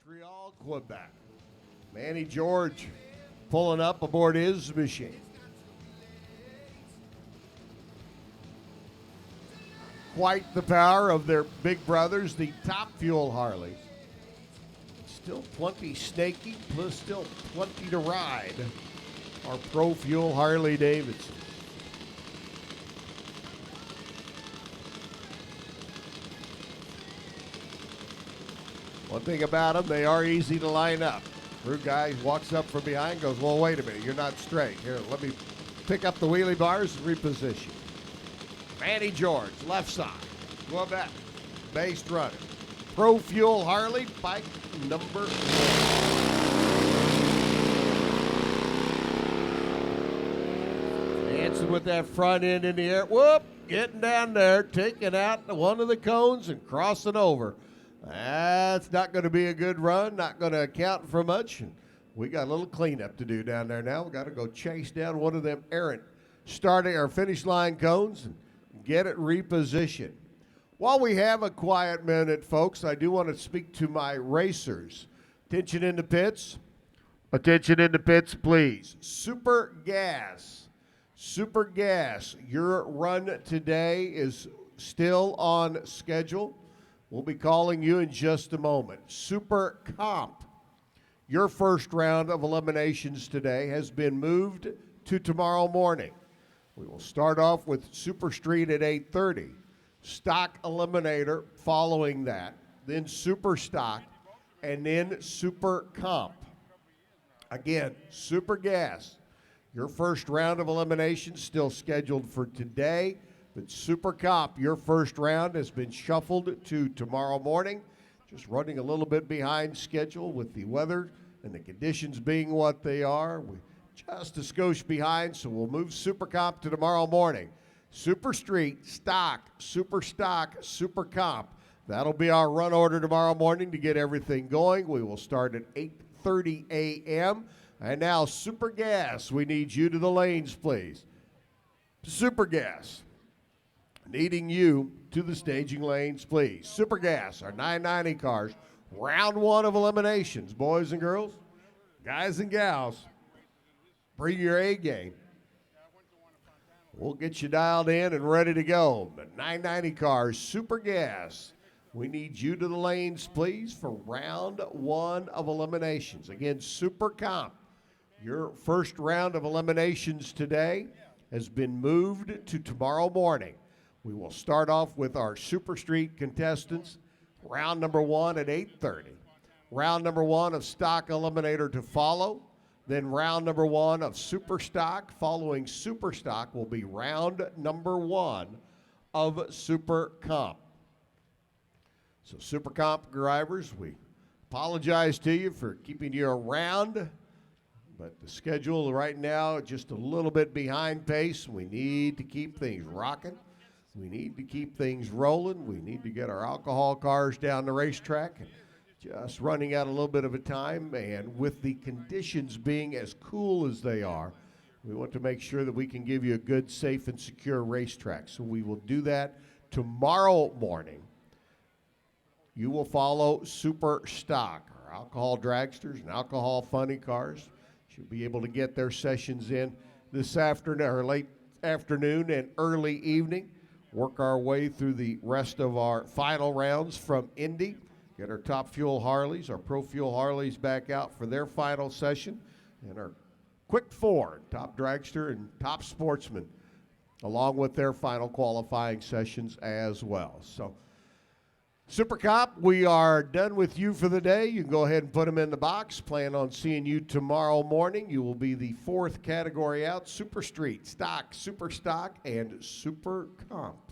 Montreal, Quebec. Manny George pulling up aboard his machine. Quite the power of their big brothers, the Top Fuel Harleys. Still plenty snaky, plus still plenty to ride. Our Pro Fuel Harley Davidson. One thing about them, they are easy to line up. Rude guy walks up from behind, goes, well, wait a minute, you're not straight. Here, let me pick up the wheelie bars and reposition. Manny George, left side. Quebec, based runner. Pro Fuel Harley, bike number 1. Dancing with that front end in the air. Whoop, getting down there, taking out one of the cones and crossing over. That's not going to be a good run, not going to account for much. We got a little cleanup to do down there now. We got to go chase down one of them errant starting or finish line cones and get it repositioned. While we have a quiet minute, folks, I do want to speak to my racers. Attention in the pits. Attention in the pits, please. Super Gas. Super Gas. Your run today is still on schedule. We'll be calling you in just a moment. Super Comp. Your first round of eliminations today has been moved to tomorrow morning. We will start off with Super Street at 8:30. Stock Eliminator following that. Then Super Stock. And then Super Comp. Again, Super Gas. Your first round of eliminations still scheduled for today. But Super Comp, your first round has been shuffled to tomorrow morning. Just running a little bit behind schedule with the weather and the conditions being what they are. We're just a skosh behind, so we'll move Super Comp to tomorrow morning. Super Street, Stock, Super Comp. That'll be our run order tomorrow morning to get everything going. We will start at 8:30 a.m. And now Super Gas, we need you to the lanes, please. Super Gas. Needing you to the staging lanes, please. Super Gas, our 990 cars. Round 1 of eliminations, boys and girls, guys and gals. Bring your A game. We'll get you dialed in and ready to go. The 990 cars, Super Gas. We need you to the lanes, please, for round 1 of eliminations. Again, Super Comp. Your first round of eliminations today has been moved to tomorrow morning. We will start off with our Super Street contestants. Round number 1 at 8:30. Round number 1 of Stock Eliminator to follow. Then round number 1 of Super Stock. Following Super Stock will be round number 1 of Super Comp. So Super Comp drivers, we apologize to you for keeping you around. But the schedule right now just a little bit behind pace. We need to keep things rocking. We need to keep things rolling. We need to get our alcohol cars down the racetrack. And just running out a little bit of a time. And with the conditions being as cool as they are, we want to make sure that we can give you a good, safe, and secure racetrack. So we will do that tomorrow morning. You will follow Super Stock, our alcohol dragsters and alcohol funny cars. Should be able to get their sessions in this afternoon or late afternoon and early evening. Work our way through the rest of our final rounds from Indy. Get our Top Fuel Harleys, our Pro Fuel Harleys back out for their final session. And our Quick 4, Top Dragster and Top Sportsman, along with their final qualifying sessions as well. So, Super Cop, we are done with you for the day. You can go ahead and put them in the box. Plan on seeing you tomorrow morning. You will be the 4th category out. Super Street, Stock, Super Stock, and Super Comp.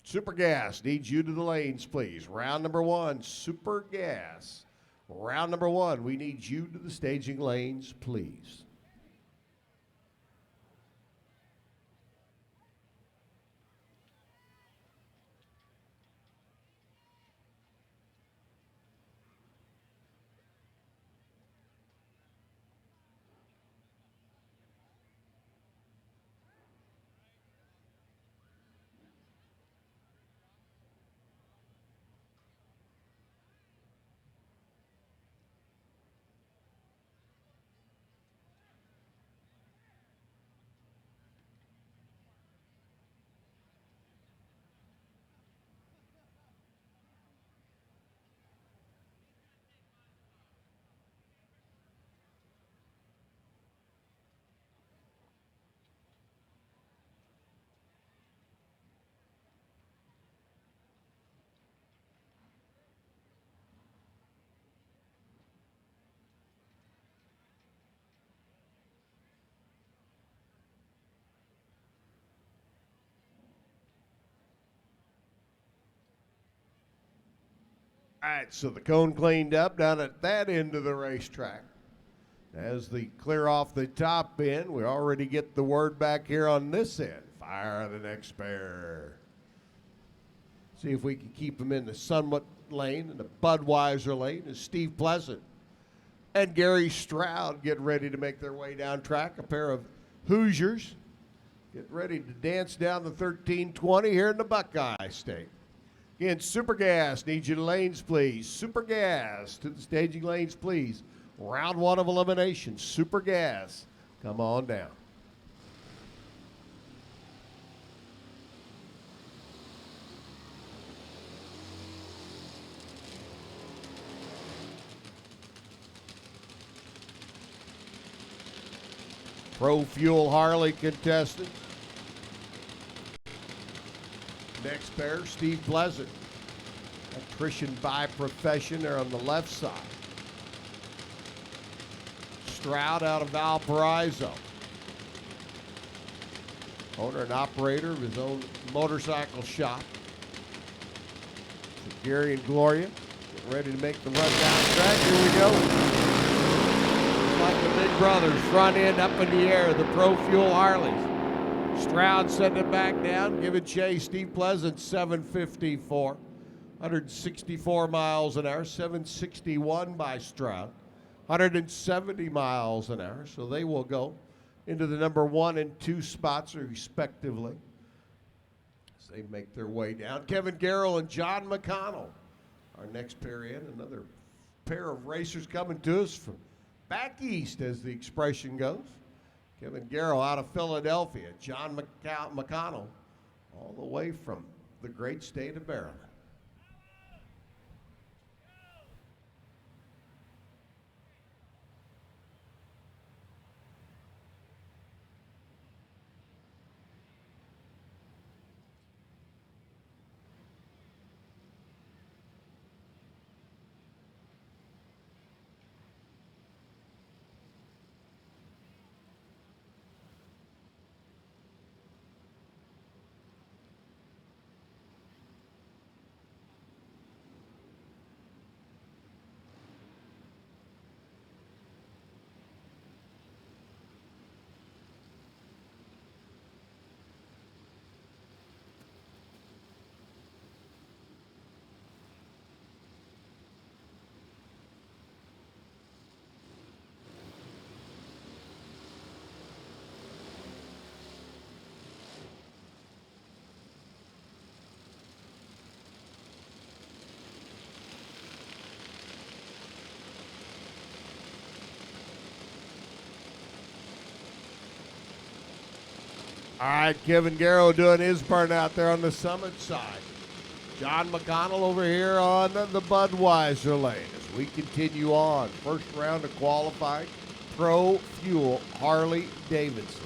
Super Gas needs you to the lanes, please. Round number 1, Super Gas. Round number 1, we need you to the staging lanes, please. All right, so the cone cleaned up down at that end of the racetrack. As they clear off the top end, we already get the word back here on this end. Fire the next pair. See if we can keep them in the Sunwhat lane and the Budweiser lane as Steve Pleasant and Gary Stroud get ready to make their way down track. A pair of Hoosiers get ready to dance down the 1320 here in the Buckeye State. Again, Super Gas, need you to lanes, please. Super Gas to the staging lanes, please. Round one of elimination. Super Gas, come on down. Pro Fuel Harley contestant. Next pair, Steve Pleasant. Electrician by profession there on the left side. Stroud out of Valparaiso. Owner and operator of his own motorcycle shop. So Gary and Gloria get ready to make the run down track. Here we go. Like the big brothers, front end up in the air, the Pro Fuel Harleys. Stroud sending it back down, giving chase. Steve Pleasant 754, 164 miles an hour, 761 by Stroud, 170 miles an hour. So they will go into the number 1 and 2 spots respectively as they make their way down. Kevin Garrell and John McConnell, our next pair in. Another pair of racers coming to us from back east, as the expression goes. Kevin Garrell out of Philadelphia. John McConnell all the way from the great state of Maryland. All right, Kevin Garrow doing his burn out there on the Summit side. John McConnell over here on the Budweiser lane as we continue on. First round of qualifying, Pro Fuel Harley Davidson.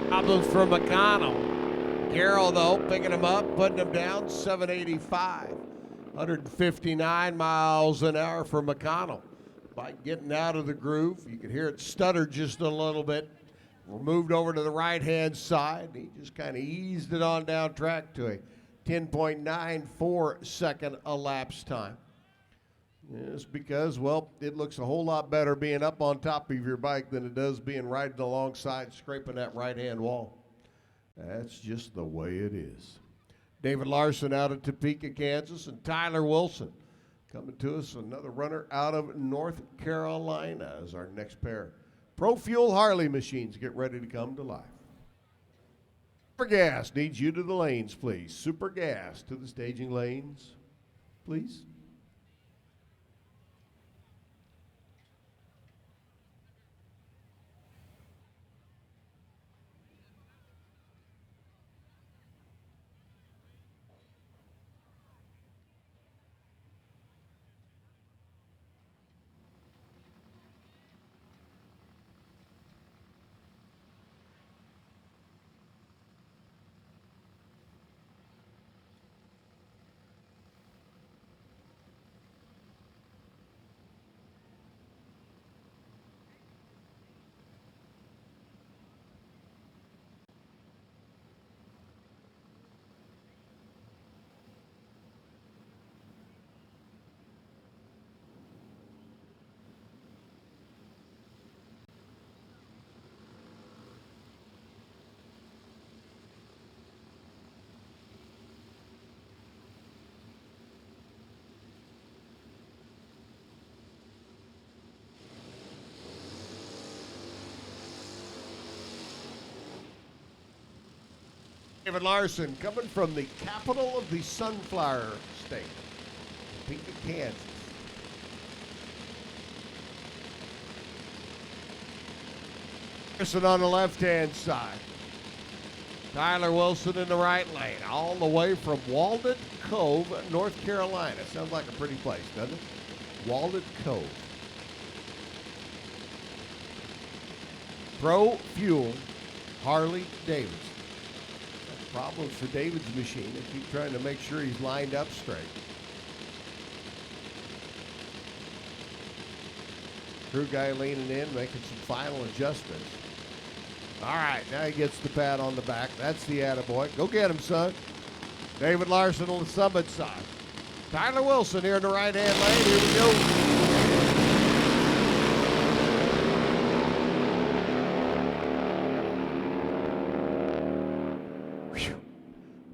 Problems for McConnell. Garrell, though, picking him up, putting him down, 785. 159 miles an hour for McConnell. By getting out of the groove, you can hear it stutter just a little bit. We're moved over to the right-hand side. He just kind of eased it on down track to a 10.94 second elapsed time. It's because, well, it looks a whole lot better being up on top of your bike than it does being riding alongside, scraping that right-hand wall. That's just the way it is. David Larson out of Topeka, Kansas, and Tyler Wilson coming to us, another runner out of North Carolina as our next pair. Pro Fuel Harley machines get ready to come to life. Super Gas needs you to the lanes, please. Super Gas to the staging lanes, please. David Larson coming from the capital of the sunflower state, Topeka, Kansas. Larson on the left-hand side. Tyler Wilson in the right lane, all the way from Walnut Cove, North Carolina. Sounds like a pretty place, doesn't it? Walnut Cove. Pro Fuel Harley Davidson. Problems for David's machine. They keep trying to make sure he's lined up straight. Crew guy leaning in, making some final adjustments. All right, now he gets the pat on the back. That's the attaboy. Go get him, son. David Larson on the summit side. Tyler Wilson here in the right-hand lane. Here we go. Whew.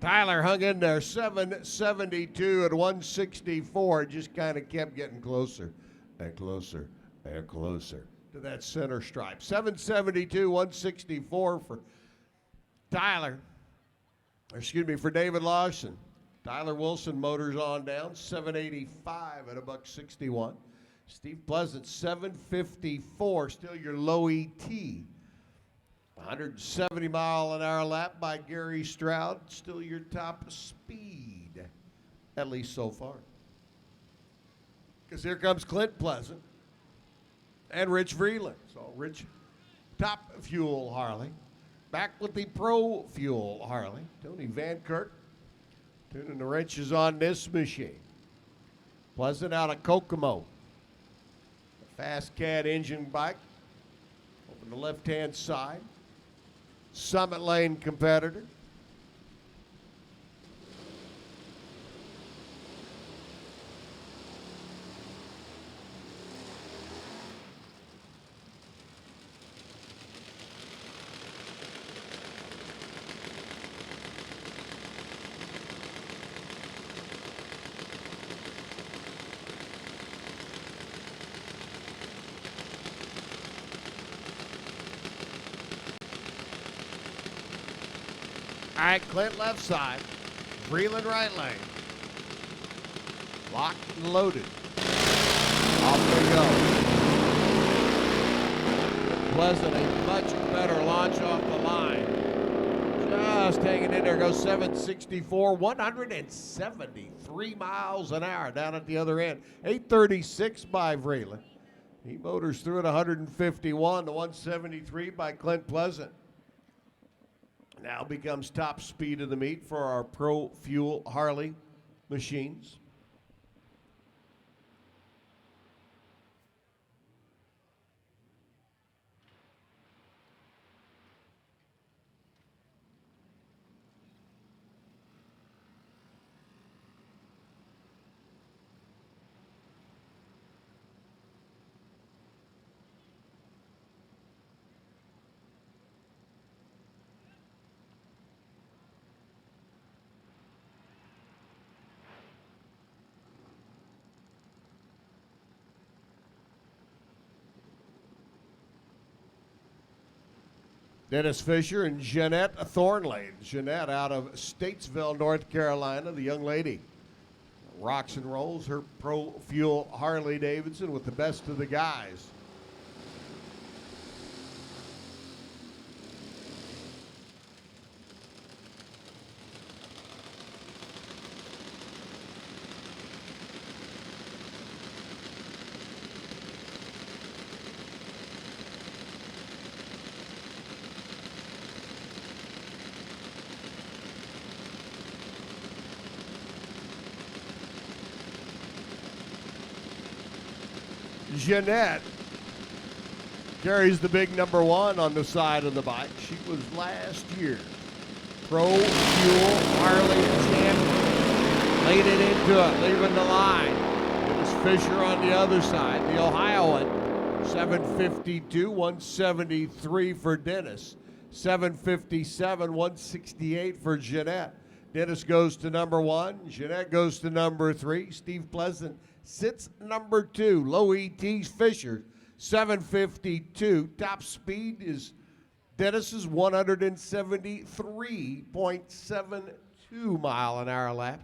Tyler hung in there, 772 at 164. Just kind of kept getting closer and closer and closer to that center stripe. 772, 164 for Tyler. For David Larson. Tyler Wilson motors on down, 785 at $161. Steve Pleasant, 754, still your low ET. 170-mile-an-hour lap by Gary Stroud, still your top speed, at least so far. Because here comes Clint Pleasant and Rich Vreeland. So Rich, top fuel Harley. Back with the Pro Fuel Harley. Tony Van Kirk tuning the wrenches on this machine. Pleasant out of Kokomo. A Fast Cat engine bike. Open the left-hand side. Summit Lane competitor. All right, Clint left side. Vreeland right lane. Locked and loaded. Off they go. Pleasant, a much better launch off the line. Just hanging in there, goes 764, 173 miles an hour down at the other end. 836 by Vreeland. He motors through at 151 to 173 by Clint Pleasant. Now becomes top speed of the meet for our Pro Fuel Harley machines. Dennis Fisher and Jeanette Thorn. Jeanette out of Statesville, North Carolina, the young lady. Rocks and rolls her Pro Fuel Harley Davidson with the best of the guys. Jeanette carries the big number 1 on the side of the bike. She was last year Pro Fuel Harley champion. Laid it into it, leaving the line. It was Fisher on the other side, the Ohioan. 752, 173 for Dennis. 757, 168 for Jeanette. Dennis goes to number 1. Jeanette goes to number 3. Steve Pleasant sits number 2. Low ET's Fisher, 752. Top speed is Dennis's 173.72 mile an hour lap,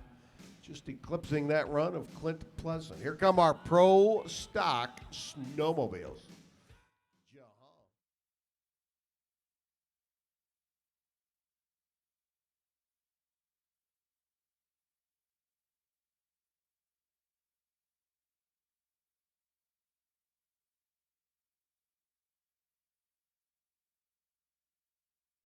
just eclipsing that run of Clint Pleasant. Here come our pro stock snowmobiles.